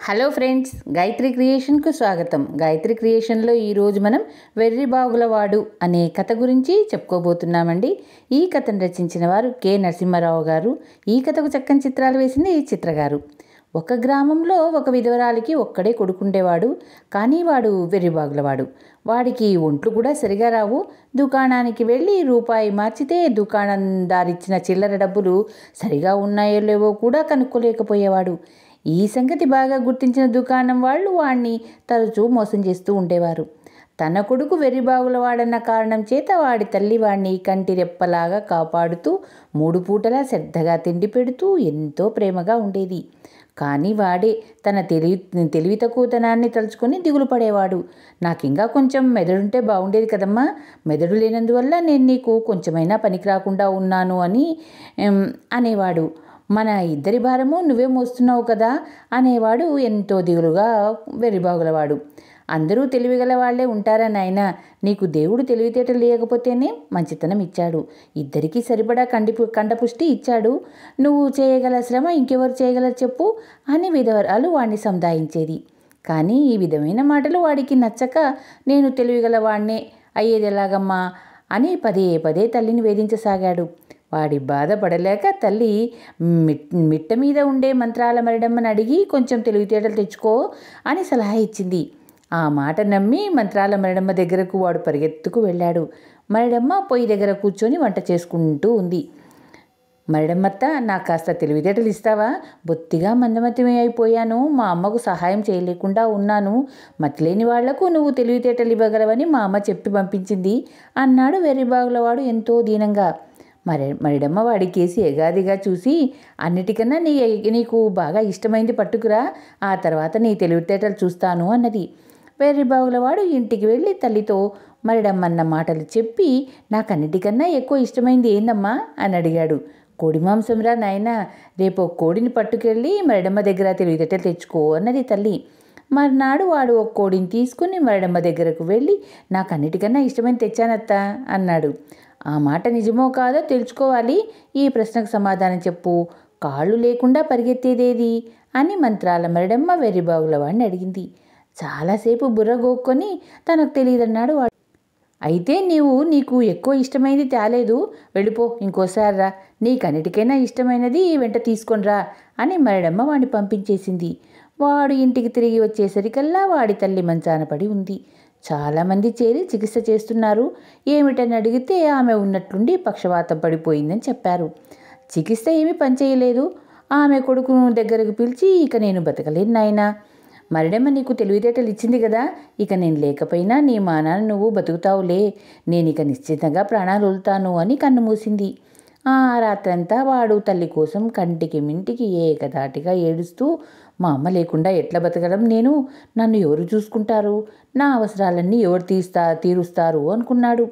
Hello friends, Gayatri క్రియేషన్కు స్వాగతం. గాయత్రి క్రియేషన్లో ఈరోజు మనం వెర్రి బాగులవాడు అనే కథ గురించి చెప్పుకోబోతున్నామండి. ఈ కథను రచించిన వారు కె నరసింహారావు గారు. ఈ కథకు చక్కని చిత్రాలు వేసింది ఈ చిత్రగారు. ఒక గ్రామంలో ఒక విధవరాలికి ఒక్కడే కొడుకుండేవాడు. కానీ వాడు వెర్రిబాగులవాడు. వాడికి ఒంట్లు కూడా సరిగా రావు. దుకాణానికి వెళ్ళి రూపాయి మార్చితే దుకాణందారిచ్చిన చిల్లర డబ్బులు సరిగా ఉన్నాయో లేవో కూడా కనుక్కోలేకపోయేవాడు. ఈ సంగతి బాగా గుర్తించిన దుకాణం వాళ్ళు వాణ్ణి తరచూ మోసం చేస్తూ ఉండేవారు. తన కొడుకు వెర్రిబాగులవాడన్న కారణం చేత వాడి తల్లి వాణ్ణి కంటి రెప్పలాగా కాపాడుతూ 3 పూటలా శ్రద్ధగా తిండి పెడుతూ ఎంతో ప్రేమగా ఉండేది. కానీ వాడే తన తెలివి తక్కువతనాన్ని తలుచుకొని దిగులు పడేవాడు. నాకింకా కొంచెం మెదడుంటే బాగుండేది కదమ్మా, మెదడు లేనందువల్ల నేను నీకు కొంచెమైనా పనికి రాకుండా ఉన్నాను అని అనేవాడు. మన ఇద్దరి భారము నువ్వే మోస్తున్నావు కదా అనేవాడు ఎంతో దిగులుగా వెర్రిబాగులవాడు. అందరూ తెలివిగల వాళ్లే ఉంటారా నాయనా, నీకు దేవుడు తెలివితేటలు లేకపోతేనే మంచితనం ఇచ్చాడు, ఇద్దరికీ సరిపడా కండపుష్టి ఇచ్చాడు, నువ్వు చేయగల శ్రమ ఇంకెవరు చేయగలరు చెప్పు అని విధవరాలు వాణ్ణి సంధాయించేది. కానీ ఈ విధమైన మాటలు వాడికి నచ్చక, నేను తెలివిగల వాణ్ణే అయ్యేది ఎలాగమ్మా అని పదే పదే తల్లిని వేధించసాగాడు. వాడి బాధపడలేక తల్లి మిట్ట మీద ఉండే మంత్రాల మరిడమ్మని అడిగి కొంచెం తెలివితేటలు తెచ్చుకో అని సలహా ఇచ్చింది. ఆ మాట నమ్మి మంత్రాల మరిడమ్మ దగ్గరకు వాడు పరిగెత్తుకు వెళ్ళాడు. మరిడమ్మ పొయ్యి దగ్గర కూర్చొని వంట చేసుకుంటూ ఉంది. మరిడమ్మత్త, నాకు కాస్త తెలివితేటలు ఇస్తావా? బొత్తిగా మందమతి అయిపోయాను, మా అమ్మకు సహాయం చేయలేకుండా ఉన్నాను, మతిలేని వాళ్లకు నువ్వు తెలివితేటలు ఇవ్వగలవని మా అమ్మ చెప్పి పంపించింది అన్నాడు వెర్రిబాగులవాడు ఎంతో దీనంగా. మరిడమ్మ వాడి కేసి ఎగాదిగా చూసి, అన్నిటికన్నా నీకు బాగా ఇష్టమైంది పట్టుకురా, ఆ తర్వాత నీ తెలివితేటలు చూస్తాను అన్నది. వెర్రిబాగులవాడు ఇంటికి వెళ్ళి తల్లితో మరిడమ్మన్న మాటలు చెప్పి, నాకన్నిటికన్నా ఎక్కువ ఇష్టమైంది ఏందమ్మా అని అడిగాడు. కోడి మాంసంరా నాయనా, రేపు కోడిని పట్టుకెళ్ళి మరిడమ్మ దగ్గర తెలివితేటలు తెచ్చుకో అన్నది తల్లి. మర్నాడు వాడు ఒక కోడిని తీసుకుని మరిడమ్మ దగ్గరకు వెళ్ళి, నాకన్నిటికన్నా ఇష్టమైన తెచ్చానత్తా అన్నాడు. ఆ మాట నిజమో కాదో తెలుసుకోవాలి, ఈ ప్రశ్నకు సమాధానం చెప్పు, కాళ్ళు లేకుండా పరిగెత్తేదేది అని మంత్రాల మరిడమ్మ వెర్రిబాగులవాడిని అడిగింది. చాలాసేపు బుర్ర గోక్కొని తనకు తెలియదన్నాడు వాడు. అయితే నీకు ఎక్కువ ఇష్టమైనది తేలేదు, వెళ్ళిపో, ఇంకోసారి రా, నీకన్నిటికైనా ఇష్టమైనది వెంట తీసుకొనిరా అని మరిడమ్మ వాడిని పంపించేసింది. వాడు ఇంటికి తిరిగి వచ్చేసరికల్లా వాడి తల్లి మంచాన పడి ఉంది. చాలామంది చేరి చికిత్స చేస్తున్నారు. ఏమిటని అడిగితే ఆమె ఉన్నట్లుండి పక్షవాతం పడిపోయిందని చెప్పారు. చికిత్స ఏమీ పనిచేయలేదు. ఆమె కొడుకును దగ్గరకు పిలిచి, ఇక నేను బతకలేను నాయనా, మరిడమ్మ నీకు తెలివితేటలు ఇచ్చింది కదా, ఇక నేను లేకపోయినా నీ మానాన నువ్వు బతుకుతావులే, నేను ఇక నిశ్చితంగా ప్రాణాలు వదులుతాను అని కన్ను మూసింది. ఆ రాత్రంతా వాడు తల్లి కోసం కంటికి మింటికి ఏకధాటిగా ఏడుస్తూ, మా అమ్మ లేకుండా ఎట్లా బతకడం నేను, నన్ను ఎవరు చూసుకుంటారు, నా అవసరాలన్నీ ఎవరు తీరుస్తారు అనుకున్నాడు.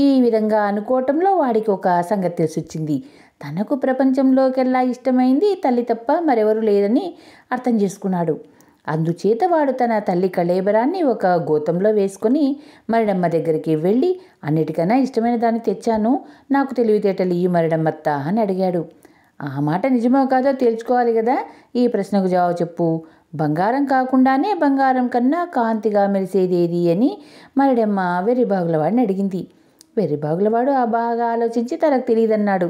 ఈ విధంగా అనుకోవటంలో వాడికి ఒక సంగతి తెలిసొచ్చింది. తనకు ప్రపంచంలోకెల్లా ఇష్టమైంది తల్లి తప్ప మరెవరు లేదని అర్థం చేసుకున్నాడు. అందుచేత వాడు తన తల్లి కళేబరాన్ని ఒక గోతంలో వేసుకొని మరిడమ్మ దగ్గరికి వెళ్ళి, అన్నిటికన్నా ఇష్టమైన దాన్ని తెచ్చాను, నాకు తెలివితేటలు ఈ మరిడమ్మత్త అని అడిగాడు. ఆ మాట నిజమో కాదో తేల్చుకోవాలి కదా, ఈ ప్రశ్నకు జవాబు చెప్పు, బంగారం కాకుండానే బంగారం కన్నా కాంతిగా మెరిసేదేది అని మరిడమ్మ వెర్రిబాగులవాడిని అడిగింది. వెర్రిబాగులవాడు బాగా ఆలోచించి తనకు తెలియదన్నాడు.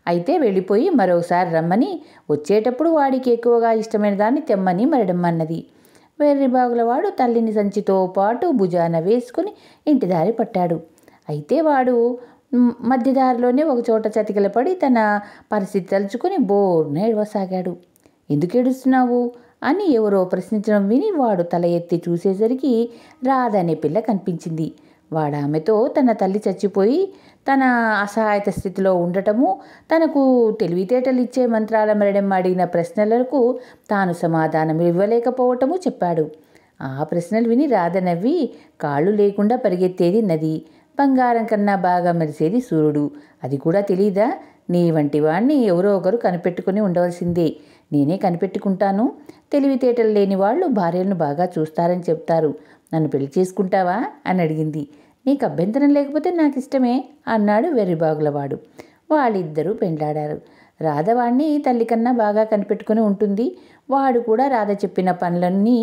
అయితే వెళ్ళిపోయి మరోసారి రమ్మని, వచ్చేటప్పుడు వాడికి ఎక్కువగా ఇష్టమైన దాన్ని తెమ్మని మరిడమ్మ అన్నది. వెర్రిబాగులవాడు తల్లిని సంచితో పాటు భుజాన వేసుకుని ఇంటి దారి పట్టాడు. అయితే వాడు మధ్యదారిలోనే ఒకచోట చతికిలపడి తన పరిస్థితి తలుచుకుని బోర్న ఏడవసాగాడు. ఎందుకు ఏడుస్తున్నావు అని ఎవరో ప్రశ్నించడం విని వాడు తల ఎత్తి చూసేసరికి రాధ అనే పిల్ల కనిపించింది. వాడామెతో తన తల్లి చచ్చిపోయి తన అసహాయత స్థితిలో ఉండటము, తనకు తెలివితేటలు ఇచ్చే మంత్రాల మరిడమ్మ అడిగిన ప్రశ్నలకు తాను సమాధానం ఇవ్వలేకపోవటము చెప్పాడు. ఆ ప్రశ్నలు విని రాధ నవ్వి, కాళ్ళు లేకుండా పరిగెత్తేది నది, బంగారం కన్నా బాగా మెరిసేది సూర్యుడు, అది కూడా తెలీదా, నీ వంటి వాణ్ణి ఎవరో ఒకరు కనిపెట్టుకుని ఉండవలసిందే, నేనే కనిపెట్టుకుంటాను, తెలివితేటలు లేని వాళ్ళు భార్యలను బాగా చూస్తారని చెప్తారు, నన్ను పెళ్లి చేసుకుంటావా అని అడిగింది. నీకు అభ్యంతరం లేకపోతే నాకు ఇష్టమే అన్నాడు వెర్రిబాగులవాడు. వాళ్ళిద్దరూ పెండ్లాడారు. రాధవాణ్ణి తల్లి కన్నా బాగా కనిపెట్టుకుని ఉంటుంది. వాడు కూడా రాధ చెప్పిన పనులన్నీ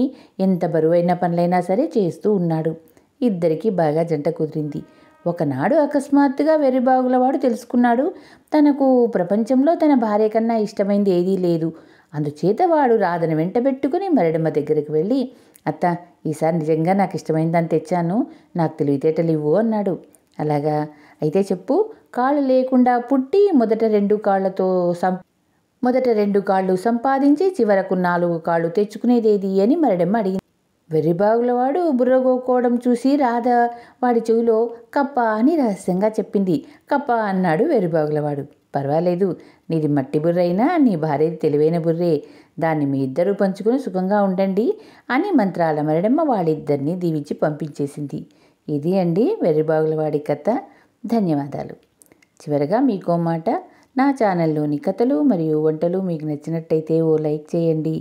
ఎంత బరువైన పనులైనా సరే చేస్తూ ఉన్నాడు. ఇద్దరికీ బాగా జంట కుదిరింది. ఒకనాడు అకస్మాత్తుగా వెర్రిబాగులవాడు తెలుసుకున్నాడు, తనకు ప్రపంచంలో తన భార్య కన్నా ఇష్టమైంది ఏదీ లేదు. అందుచేత వాడు రాధను వెంటబెట్టుకుని మరడమ్మ దగ్గరికి వెళ్ళి, అత్త, ఈసారి నిజంగా నాకు ఇష్టమైందని తెచ్చాను, నాకు తెలివితేటలు ఇవ్వు అన్నాడు. అలాగా, అయితే చెప్పు. కాళ్ళు లేకుండా పుట్టి మొదట 2 కాళ్ళు సంపాదించి చివరకు 4 కాళ్ళు తెచ్చుకునేదేది అని మరడమ్మ అడిగింది. వెర్రిబాగులవాడు బుర్రగోకోవడం చూసి రాధ వాడి చెవిలో కప్ప అని రహస్యంగా చెప్పింది. కప్ప అన్నాడు వెర్రిబాగులవాడు. పర్వాలేదు, నీది మట్టి బుర్ర అయినా నీ భార్యది తెలివైన బుర్రే, దాన్ని మీ ఇద్దరూ పంచుకొని సుఖంగా ఉండండి అని మంత్రాల మరడమ్మ వాళ్ళిద్దరినీ దీవించి పంపించేసింది. ఇది అండి వెర్రిబాగులవాడి కథ. ధన్యవాదాలు. చివరగా మీకో మాట, నా ఛానల్లోని కథలు మరియు వంటలు మీకు నచ్చినట్టయితే ఓ లైక్ చేయండి.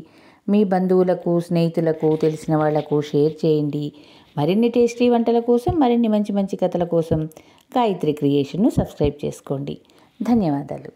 మీ బంధువులకు, స్నేహితులకు, తెలిసిన వాళ్లకు షేర్ చేయండి. మరిన్ని టేస్టీ వంటల కోసం, మరిన్ని మంచి మంచి కథల కోసం గాయత్రి క్రియేషన్ను సబ్స్క్రైబ్ చేసుకోండి. ధన్యవాదాలు.